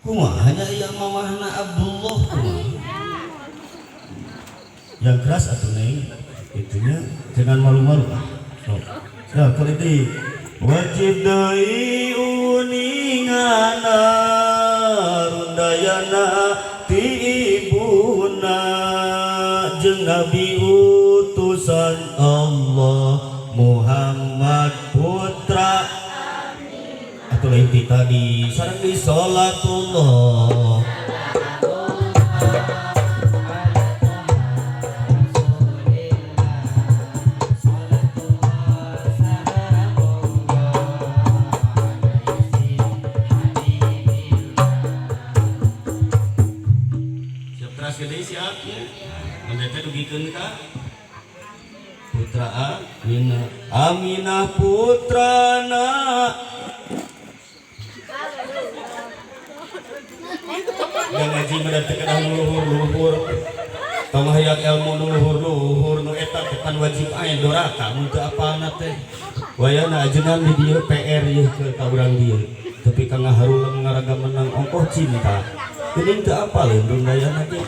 Hanya yang mamahna Abdullah yang keras atau neng itunya jangan malu-malu lah. Nah kalau itu wajib dai uningana rundayana ti ibuna jeung nabi utusan Allah Muhammad putra atau lain tadi sareng di sholatullah gede siapnya mendeta dugikeun ka putra Aminah putrana yang ngaji mendatangkan luhur pamahayang ilmu luhur nu eta tekan wajib aya doraka mun teu apalna teh wayana ajeunna di dieu PR ieu ke ka urang dieu tapi ka ngaharulang ngaraga menang ongkoh cinta geuning teu apal rundayana ge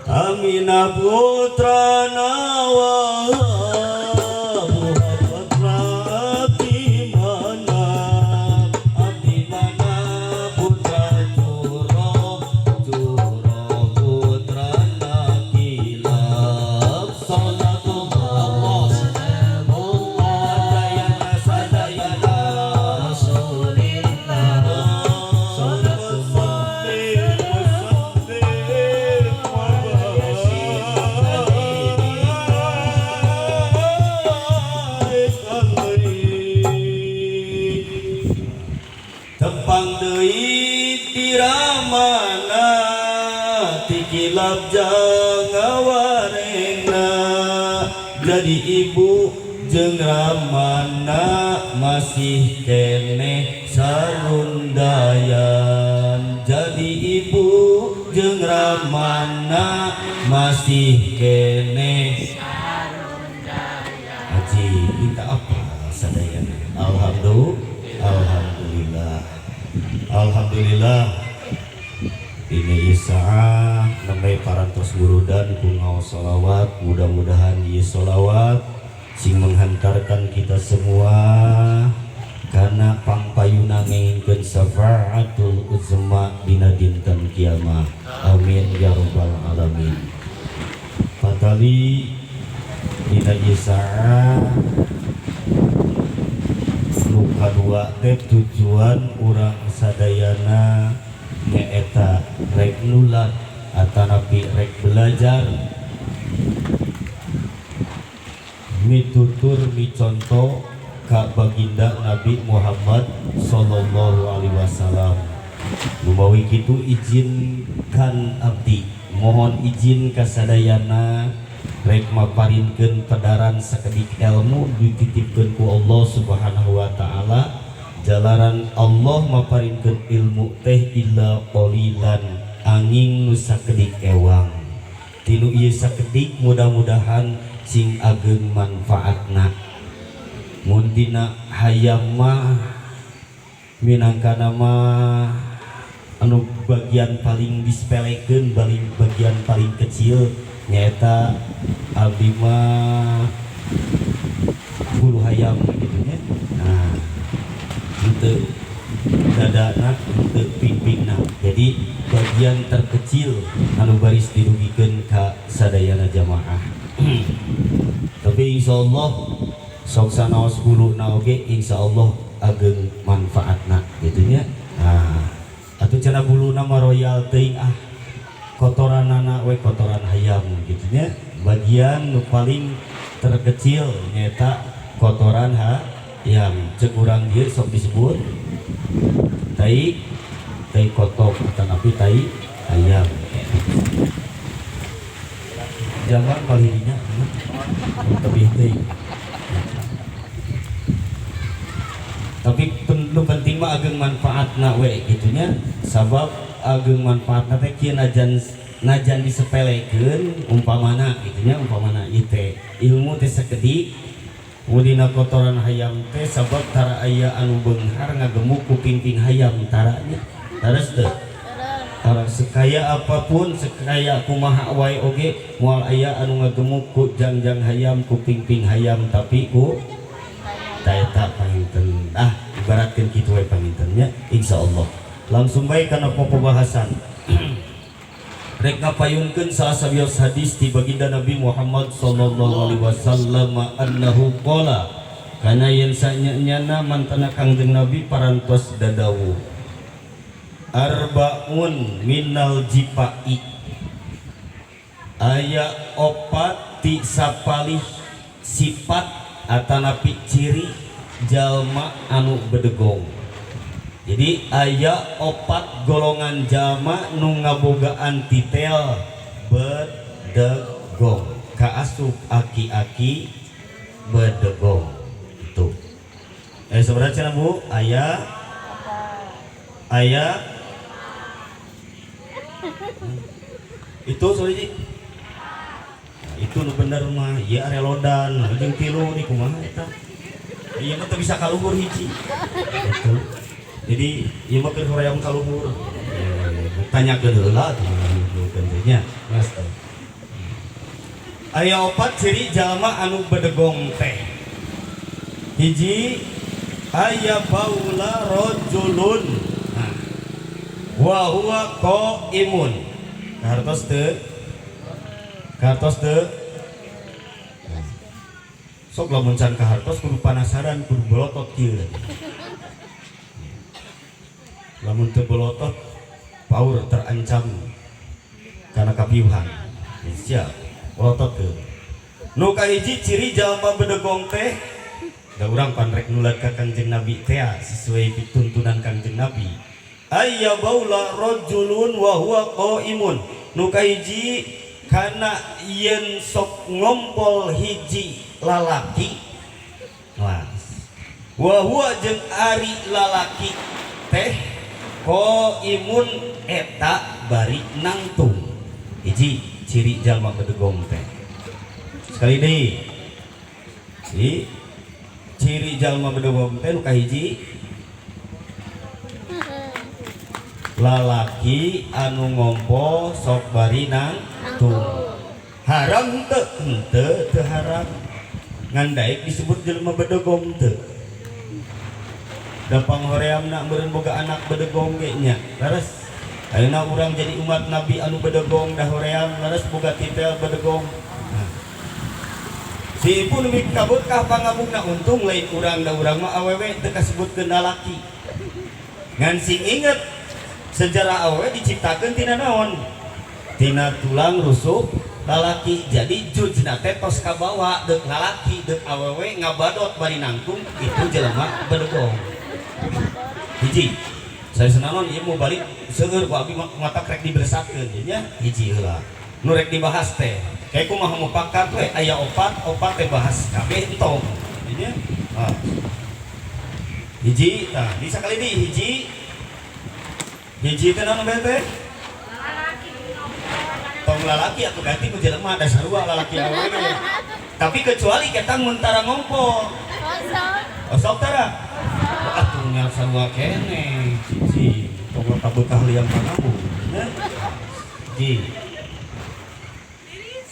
Aminah putrana diramana tikilap jangawarengna jadi ibu jeung ramana masih kene sarundayan jadi ibu jeung ramana masih kene sarundayan haji minta apa sadayana Alhamdulillah ini Isa namai parantos gurudan kungau solawat mudah-mudahan ieu solawat sing menghantarkan kita semua karena pangpayuna ngengkeun syafaatul uzma dina dinten kiamat amin ya rabbal alamin patali dina Isa luka dua teh tujuan urang sadayana nyaeta rek nulat atanapi rek belajar mitutur miconto ka baginda Nabi Muhammad sallallahu alaihi wasallam lumawi kitu izinkan abdi mohon izin ka sadayana rek maparinkeun pedaran sakedik ilmu dititipkeun ku Allah Subhanahu wa taala jalaran Allah maparinkeun ilmu teh illa qalilan angin nu sakedik ewang tinu ieu sakedik mudah-mudahan sing ageng manfaatna mun dina hayam mah minangkana mah anu bagian paling disepelekeun bagian paling kecil nyaeta abdi mah bulu hayam gitu nya nah henteu dadana henteu pingpingna jadi bagian terkecil anu baris dirugikeun ka sadayana jamaah tapi insyaallah sok sanaos buluna oge insyaallah ageng manfaatna gitu nya nah atuh cenah buluna mah royal teuing kotoranana we kotoran hayam gitu nya bagian nu paling terkecil nyata kotoran hayam cek urang dieu sok disebut tai kotok atanapi tai hayam jangan palirinya tebih teuing tapi lu penting mah ageng manfaatna we gitu nya sabab ageng manfaatna teh kieu najan disepelekeun umpamana gitu nya umpamana ieu teh ilmu teh sakedik mudina kotoran hayam teh sabab tara aya anu beunghar ngagemuk ku pingping hayam taranya harus teu orang sekaya apapun sekaya kumaha wae oge moal aya anu ngagemuk ku jangjang hayam ku pingping hayam tapi ku taeta panginten ibaratkeun kitu we pangintennya insyaallah langsung bae kana pembahasan rek ngapayunkeun sasabios hadis ti baginda Nabi Muhammad sallallahu alaihi wasallam annahu qala kana yen sanyana mantana Kangjeng Nabi parantos dadawu arbaun minal jipai aya opat ti sapalih sifat atanapi ciri jalma anu bedegong. Jadi aya opat golongan jalma nu ngabogaan titel bedegong kaasup aki-aki bedegong itu sebenarnya Bu aya itu sorry itu nu bener mah ya relodan jeung tilu di kumaha eta ieu mah teu bisa kaluhur hiji gitu. Jadi ieu mah keur hoream kaluhur tanyakeun heula tentunya Mas aya opat ciri jalma anu bedegong teh hiji aya baula rajulun wa huwa qaimun kartos teu sok lamun can kahartos kudu panasaran kudu bolotot kieu lamun teu bolotot paur terancam karena kapiuhan siap bolotot teu nu kahiji ciri jalma bedegong teh da urang pan rek nulat ka Kangjeng Nabi teh sesuai tuntunan Kangjeng Nabi ayya baula rajulun wa huwa qaimun nu kahiji kana yen sok ngompol hiji lalaki wa huwa jeung ari lalaki teh qaimun eta bari nangtung hiji ciri jalma bedegong teh sekali deui ciri jalma bedegong teh nu kahiji lalaki anu ngompo sok bari nangtung haram teu haram ngan daek disebut jelema bedegong teu da panghoreamna meureun boga anak bedegong ge nya leres ayeuna urang jadi umat Nabi anu bedegong da hoream leres boga titel bedegong si ibu nu kabut ka pangabukna untung lain urang da urang mah awewe teu kasebutkeun lalaki ngan sing inget sejarah awewe diciptakeun tina naon tina tulang rusuk lalaki jadi jujna teh tos kabawa deuk lalaki deuk awewe ngabadot bari nangtung itu jelema bedegong hiji saya senanon ieu mau balik seueur ku abi mata krek diberesatkeun nya hiji heula nu rek dibahas teh kayak kumaha mupakat we aya opat teh bahas kabeh entong nya hiji tah di sakali di hiji teh naon teh tong lalaki atau ganti ku jelema ada sarua lalaki awewe tapi kecuali kita mentara ngompo osok tara atuh nya sarua kene hiji tong kabut kahliang panabu hiji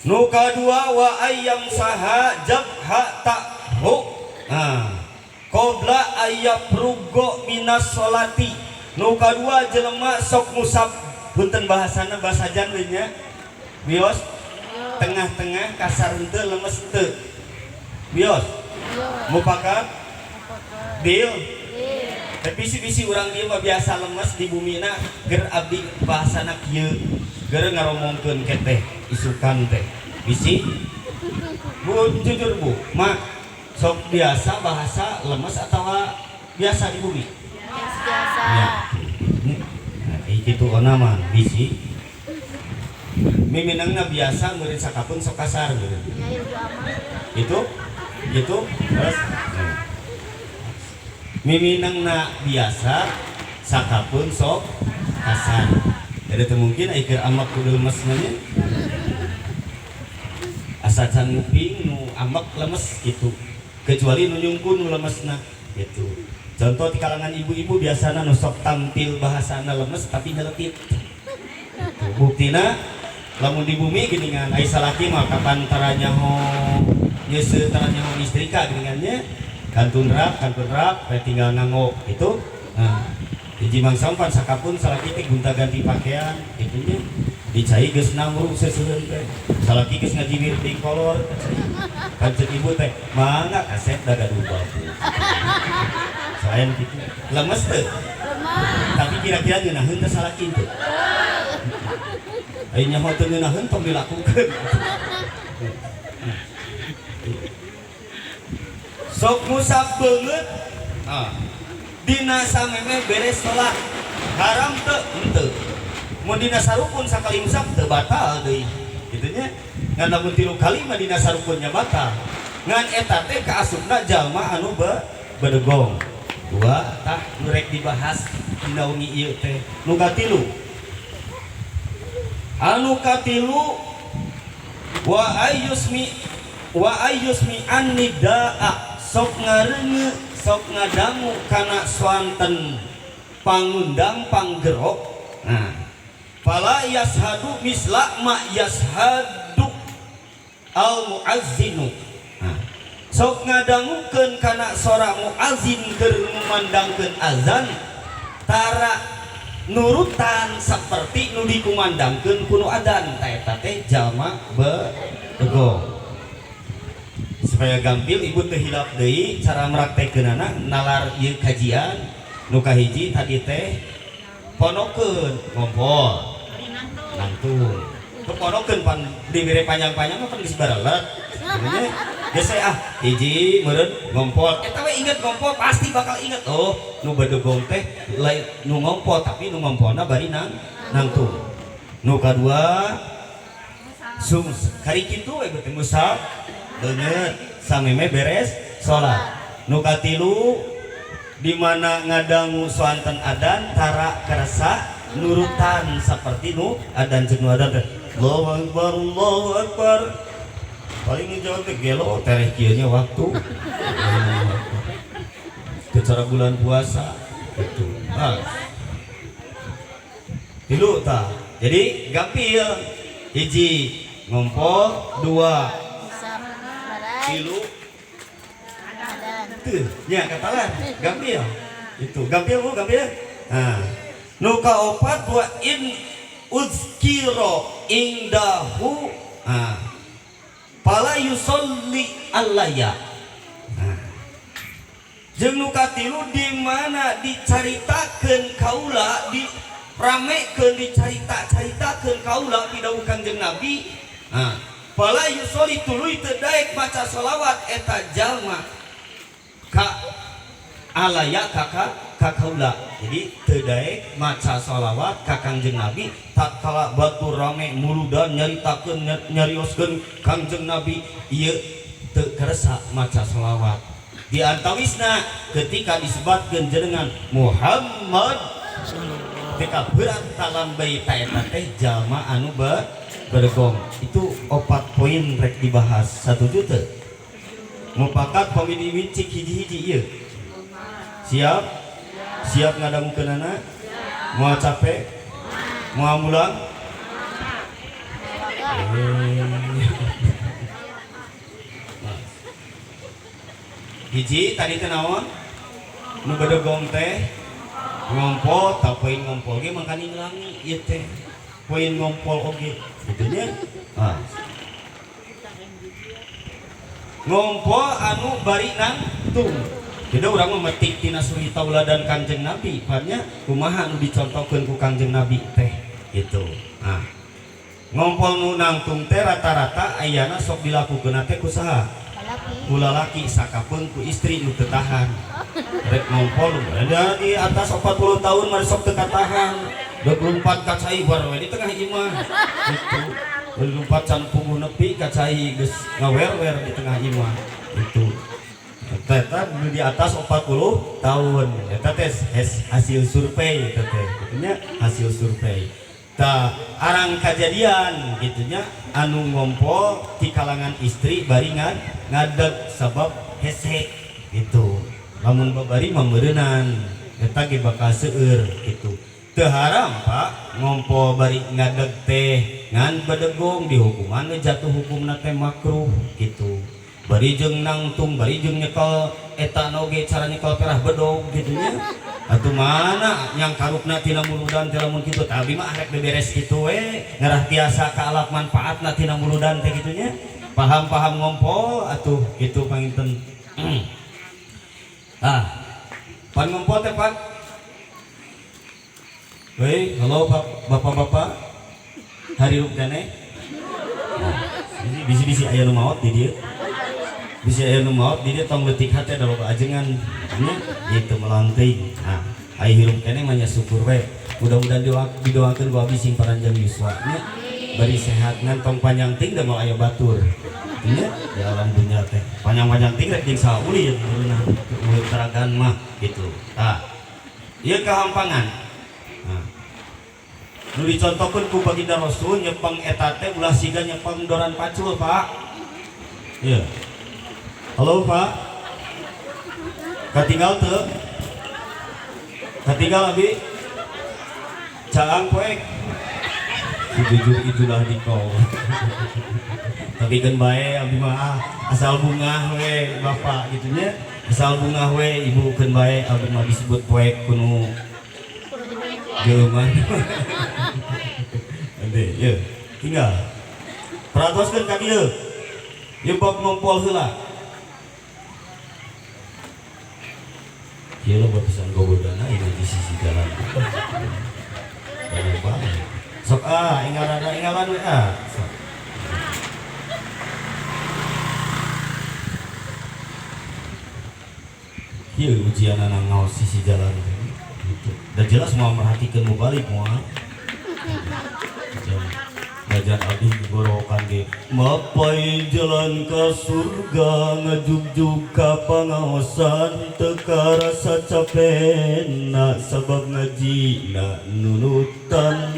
nu kadua wa ayyam saha jabha ta'hu qabla ayyafrugo minas sholati nu kadua jelema sok musab punten bahasana bahasa janwinya bios tengah-tengah kasar henteu lemes teu bios mupakat deal tapi bisi-bisi urang dieu mah biasa lemes di bumina ger abdi bahasana kieu ger ngaromongkeun keteh isukan teh bisi bu jujur bu mak sok biasa bahasa lemes atau biasa di bumi biasa ya. Itu nama bisi miminangna biasa murid sakapun sok kasar itu terus miminangna biasa sakapun sok kasar jadi itu mungkin aikir amak kudu lemes namanya asa can nguping nu amak lemes gitu kecuali nu nyungkun nu lemesna gitu contoh di kalangan ibu-ibu biasanya nusok tampil bahasana lemes tapi nyeletit buktina lamun di bumi geningan ai salaki mah kapan taranya ho yeuse taranya ho istrika geningannya kantun rap tinggal ngangok itu nah hiji mangsampan sakapun salaki teh gonta-ganti pakaian itunya dicai geus namruk seseueun teh salaki geus ngajibir di kolor kan ceuk ibu teh mangga kaset da gaduh babu selain gitu lemes teh tapi kira-kira ngeunaheun teh salaki teh ayeuna mah teu ngeunaheun tong dilakukeun sok musab beungeut dina sameme beres salat haram teu henteu mun dina sarukun sakali musab teu batal deui kitu nya ngan lamun 3 kali mah dina sarukunnya batal ngan eta teh kaasupna jalma anu bedegong dua tah nu rek dibahas dina wengi ieu teh nu katilu anu katilu wa ayyusmi annidaa sok ngareunge sok ngadangu kana swanten pangundang panggerok nah fala yashadu misla ma yashadu al muazzinu nah sok ngadangukeun kana sora muazzin keur ngumandangkeun azan tara nurutan seperti nu dikumandangkeun ku nu adzan eta teh jalma bedegong supaya gampil ibu teh hilap deui cara meraktekeunana nalar ieu kajian nu kahiji tadi teh ponokeun ngompol nangtung ponokeun pan dibere panjang-panjang mah pan geus barelet sebenarnya geus hiji meureun ngompol eta we inget ngompol pasti bakal inget oh nu bedegong teh lain nu ngompol tapi nu ngompolna bari nangtung nu kadua sum kari kitu we beuteung musab beungeut sameme beres salat nu katilu di mana ngadangu swanten adan tara kerasa nurutan seperti nu adan jeung nu adan teh Allahu Akbar paling ngejauh teh gelo tereh kieu nya waktu cara bulan puasa itu tilu tah jadi gampil hiji ngompol dua tilu tuh nya katalan gampil itu gampil bu gampil nah nu kaopat wa in uzkiro indahu pala yusolli alaya jeung nu katilu di mana dicaritakeun kaula diramekeun dicaritakeun kaula pidawuh Kangjeng Nabi pala yusolli tuluy teu daek maca shalawat eta jalma ka alaya ka kaula jadi teu daek maca shalawat ka Kangjeng Nabi tatkala batur rame muludan nyaritakeun nyarioskeun Kangjeng Nabi ieu teu karesa maca shalawat di antawisna ketika disebutkeun jenengan Muhammad ketika berat dalam bayi eta teh jalma anu bedegong itu 4 poin rek dibahas 1 juta mupakat pamidi cik hiji-hiji ieu siap ngadangukeunana moal capek moal mulang hiji tadi teh naon nu bedegong teh ngompol tah poin ngompol ge mangkani ngilangi ieu teh poin ngompol oge kitu nya ngompol anu bari nangtung jadi urang memetik tina suri tauladan Kangjeng Nabi parnya kumaha anu dicontohkeun ku Kangjeng Nabi teh gitu ngompol nu nangtung teh rata-rata ayeuna sok dilakukeun teh ku saha ku lalaki sakapun ku istri nu teu tahan rek ngompol ada di atas 40 tahun mah sok teu katahan 24 kacai bar we di tengah imah itu 24 can pungguh nepi kacai geus ngawer-wer di tengah imah itu eta di atas 40 tahun eta teh hasil survei eta teh gitunya hasil survei tah arang kajadian gitunya anu ngompol di kalangan istri baringan ngadeg sabab hese gitu lamun babari mameureunnan eta ge bakal seueur kitu. Teu haram Pak ngompo bari ngadeg teh ngan badegong dihukuman jatuh hukumna teh makruh kitu. Bari jeung nangtung bari jeung nyekel eta oge cara nyekel perah bedog kitu nya. Atuh mana yang karupna tina muludan teh lamun kitu tah abdi mah arek beberes kitu we ngarah tiasa kaalap manfaatna tina muludan teh kitu nya. Paham-paham ngompo atuh kitu panginten. Pan ngompo teh Pak. Wei, halo Bapak-bapak. Hari ruk keneh. Bisi-bisi aya nu maot di dieu. Bisi aya nu maot di dieu tong leutik hate da loba ajengan nya gitu melantai. Nah, ai hirup keneh mah nya syukur we. Mudah-mudahan didoakeun ku abdi sing paranjang yuswa nya. Bari sehat ngan tong panjang ting da moal aya batur. Nya di alam dunya teh. Panjang-panjang ting rek jeung sauli uruna urut taragan mah gitu. Tah. Ieu kahampangan. Nah, nu dicontohkeun ku baginda Rasul nyepeng eta teh ulah siga nyepeng doran pacul Pak. Iya. Halo Pak. Katinggal teu? Katinggal abi? Caang poek. Jujur itulah dikau. Tapi kan bae abi mah asal bunga we Bapak gitu nya. Asal bunga we ibu keun bae abi mah disebut poek kuno Geuman. Ade, ya, tinggal. Peratoskeun ka dieu. Ieu bab ngompol heula. Ieu loba pisan gobodana ieu di sisi jalan. Banyak banget. Sok ingaran we Sok. Ieu ujianana ngaos sisi jalan. Dan jelas mau merhatikan mubalik moal belajar abdi digorokan ge mapai jalan ke surga ngajugjug ka pangaosan teu karasa capena sabab ngajina nunutan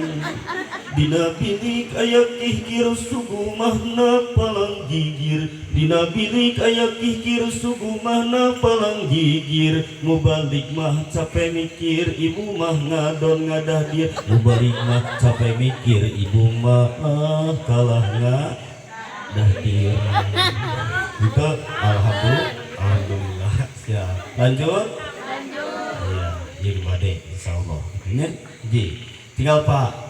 dina bilik aya kihkir sugumahna palang gigir dina bilik aya kihkir sugumahna palang gigir mubalik mah capek mikir ibu mah ngadon ngadah dia mubalik mah capek mikir ibu mah kalah ngadah dia itu alhamdulillah siap lanjut iya jadi bade insyaallah ini tinggal Pak.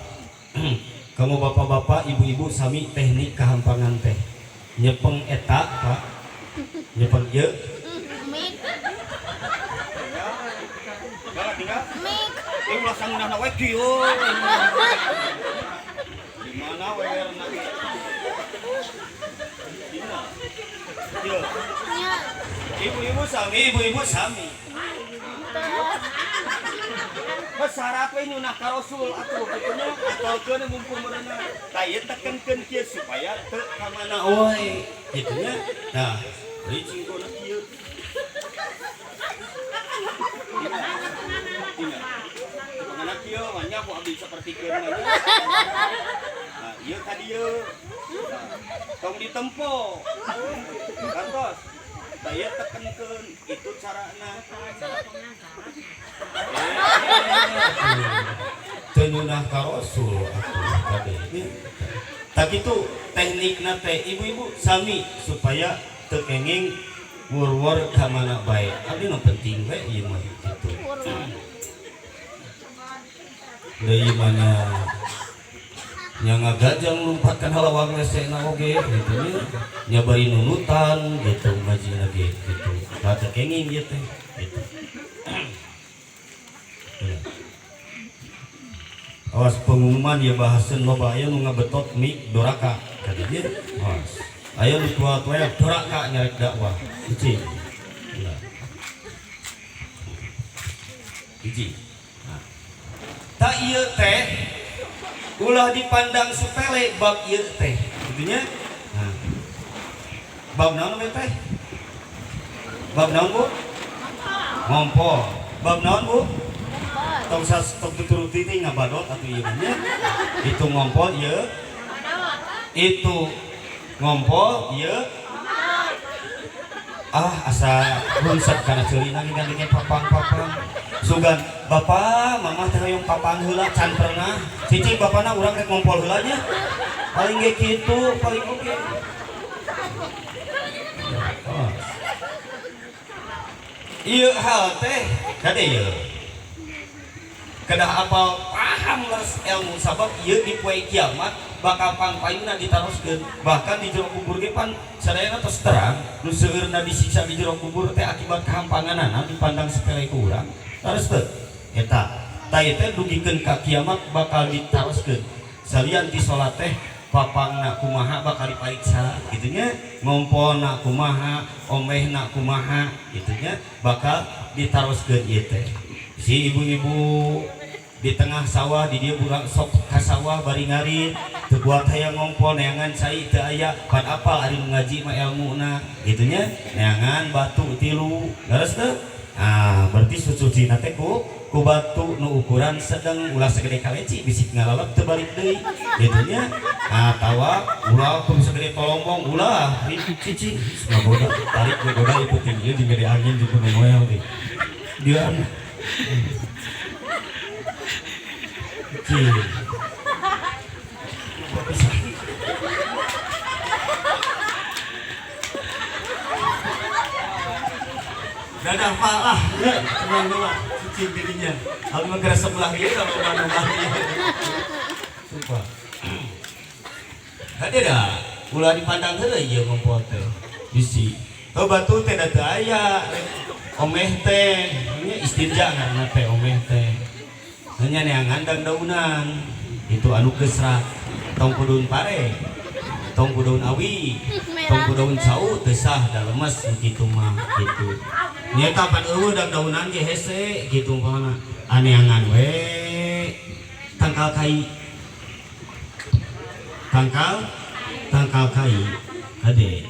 Kamu bapak-bapak, ibu-ibu sami teknik kahampangan teh nyepeng eta Pak nyepeng ieu tinggal ulah sangunahna we kieu di mana wewerna ibu-ibu sami Besarat we nyunah ka Rasul atuh kitu atolkeun mumpung meureuna. Tah ieu tekenkeun kieu supaya teu ka mana we kitu nya. Nah, bari cingkona kieu. Pangana kieu nya ku abdi sapertikeun mah. Nah, ieu ka dieu. Tong ditempo. Kantos. Saya tekenkeun itu carana tenunah ka Rasul tak itu teknikna teh ibu-ibu sami supaya teu kenging wur-wur ka mana bae abdi nu penting we ieu mah kitu deui mana yang ngagajang lumpatkan halawang lesena oge gitu nya bari nunutan gitu ngaji lagi gitu kata kenging gitu gitu awas pengumuman ya bahasan loba aya nu ngabetot mik doraka kata dia awas aya nu tua-tua doraka nyarek dakwah hiji tak ieu teh ulah dipandang sepele bab ieu teh gitunya. Nah. Bab naon we teh? Bab naon Bu? Ngompo. Bab naon Bu? Tong tuturuti teh ngabadot atuh ieu nya. Itu ngompo ieu. Itu ngompo ieu. asa runsat karena cerita dengan papang sugan bapak mama teh hoyong papang heula can pernah cicing bapana urang rek ngompol heulanya paling ge kitu paling oke ieu hal teh kade ieu kedah apal paham leres ilmu sabab ieu di poe kiamat bakal pangpayuna ditaroskeun bahkan di jero kubur ge pan sadayana tos terang nu seueurna disiksa di jero kubur teh akibat kahampanganana dipandang sepele ku urang terus teh eta tah teh dugikeun ka kiamat bakal ditaroskeun salian ti salat teh papangna kumaha bakal dipariksa gitunya ngompolna kumaha omehna kumaha gitunya bakal ditaroskeun ieu teh si ibu-ibu di tengah sawah di dia burang sok ka sawah bari ngarit teu buat hayang ngompol neangan cai teu aya pan apal ari ngaji mah ilmuna gitunya neangan batu tilu leres teu berarti susucina teh ku batu nu ukuran sedang ulah segede kaleci bisik ngalalap teu balik deui gitunya tawa ulah kum segede tolombong ulah cicing semoga tarik goda ikutin ieu di gede angin di gunung moel teh dia dadah malah tenang dulu cicing dirinya kalau menggerak sebelah dia kalau mana dia sumpah ada dah ulah dipandang heula ieu ngompol teh bisi batu teh da teu aya omeh teh nya istinja ngaranna teh omeh teh hanya neangan dan daunan itu anu gesrak tong kudaun pare tong kudaun awi tong kudaun cau teu sah da lemes kitu mah kitu nya kapan eueuh dan daunan ge hese kitu umpamana aneangan we tangkal kai tangkal kai ade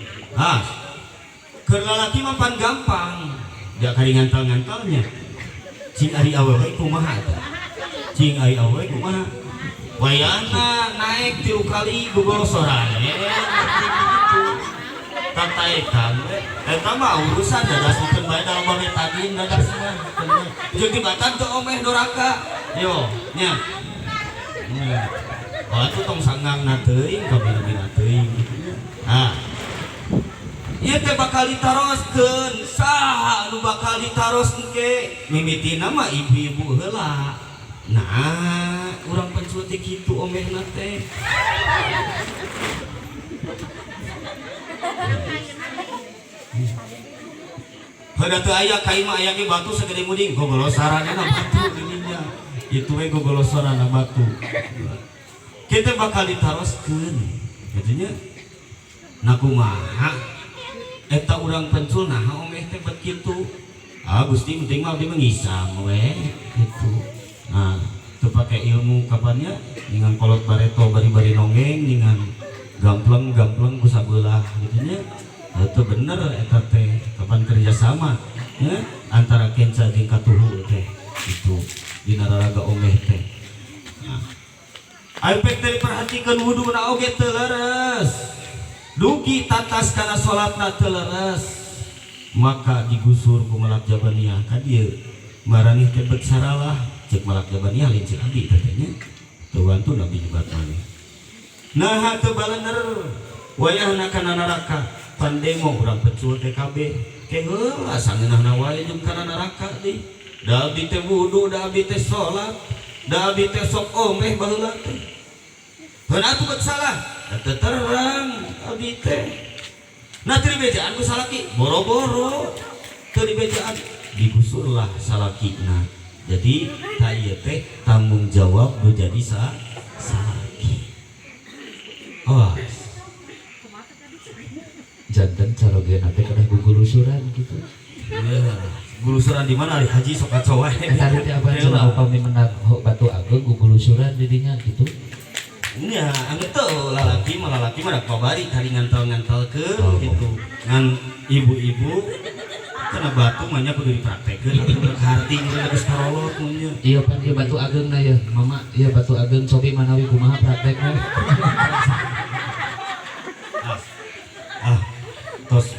keur lalaki mah pan gampang da kali ngantal-ngantalnya cing ari awewe kumaha eta cing ai awe kumaha wayana naik 3 kali gogolosoran tataekan eta mah urusan dadasikeun bae dalam bae tagin dadasna jeung tibatan teu omeh doraka yo nya atuh tong sangangna teuing kabina-bina teuing ieu teh bakal ditaroskeun saha nu bakal ditaroskeun ge mimitina mah ibu-ibu heula nah urang pencut teh kitu omehna teh heuda teu aya kai mah aya ge batu sagede muding gogolosaranna batu dirinya itu we gogolosaranna batu kita bakal ditaroskeun kitu nya nah kumaha eta urang pencul nah omeh teh bet kitu Gusti penting mah abdi mengisang we kitu teu pake ilmu kapannya dengan kolot bareto bari-bari nongeng dengan gampleng ku sabelah gitu nya itu bener eta teh kapan kerjasama ya antara kenca jeung katuhu teh itu dina raraga omeh teh aipek teh perhatikeun wuduna oge teu leres dugi tatas kana salatna teu leres maka digusur ku malak jabaniyah ka dieu marani teh bet saralah cek malak jabaniyah lain cek abdi katanya teu wantu nabi nyebat maneh nah teu balener wayahna kana neraka pandemo urang pecul TKB ke heula sangeunahna wae jeung kana neraka deui da abdi teh wudu da abdi teh salat da abdi teh sok omeh baheula teh heuna atuh bet salah teu terang abdi teh nah teu dibejaan ku salaki boro-boro teu dibejaan digusurlah salakina jadi ieu teh tanggung jawab nu jadi salaki jantan carogena teh kada gugulusuran gitu ya gulusuran di mana ari haji sok kacoa tadi teh apa cenah upami menang batu agung gugulusuran di dinya gitu nya anu teu lalaki mah dak pabari kali ngantal-ngantalkeun gitu ngan ibu-ibu kana batu mah nya kudu dipraktekeun atuh harti geus karolot nya iya pan ieu batu ageungna ya mama ieu batu ageung sobi manawi kumaha praktekna tos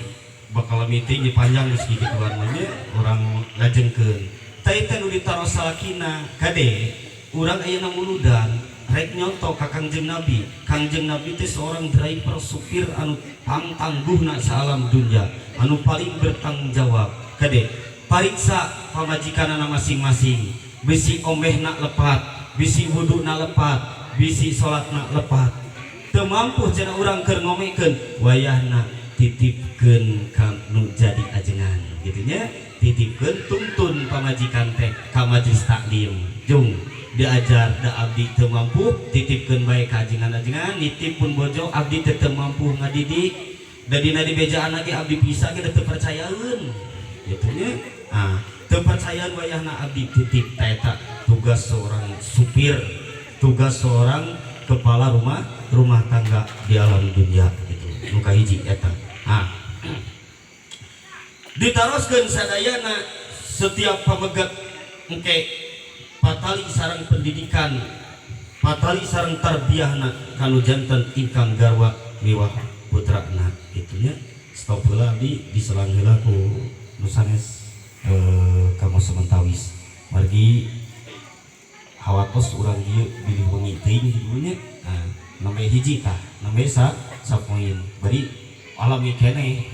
bakal pamiting dipanjang di sedikit warnanya orang ngajengkeun teh teh nu ditaros salakina kade urang ayeuna muludan rek nyonto ka Kangjeng Nabi. Kangjeng Nabi teh seorang driver supir anu tangguhna saalam dunya, anu paling bertanggung jawab. Kade pariksa pamajikanana masing-masing, bisi omehna lepat, bisi wuduna lepat, bisi salatna lepat. Teu mampu cenah urang keur ngomekeun, wayahna titipkeun ka nu jadi ajengan kitu nya, titipkeun tuntun pamajikan teh ka majelis taklim. Jung diajar da abdi teu mampu titipkeun bae ka ajengan-ajengan, nitip pun bojo abdi teu mampu ngadidik, da dina dibejaan lagi abdi bisa ge teu percayaeun kitu nya. Teu percayaan wayahna abdi titip eta tugas seorang supir, tugas seorang kepala rumah tangga di alam dunia gitu. Nu kahiji eta. Ditaroskeun sadayana setiap pamegat engke patali sareng pendidikan, patali sareng tarbiyahna kanu janten ingkang garwa miwah putrana itunya. Stop heula abdi diselang heula ku nu sanes kamu sementawis margi hawatos urang dieu bilih wengi teuing hidunya. Nomor hiji tah nomor sapoin bari alami keneh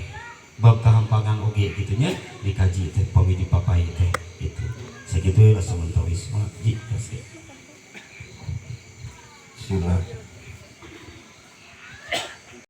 bab kahampangan oge gitunya dikaji teh pamidi papai teh gitu. Segitu lah sementawis mah jik. Bismillah.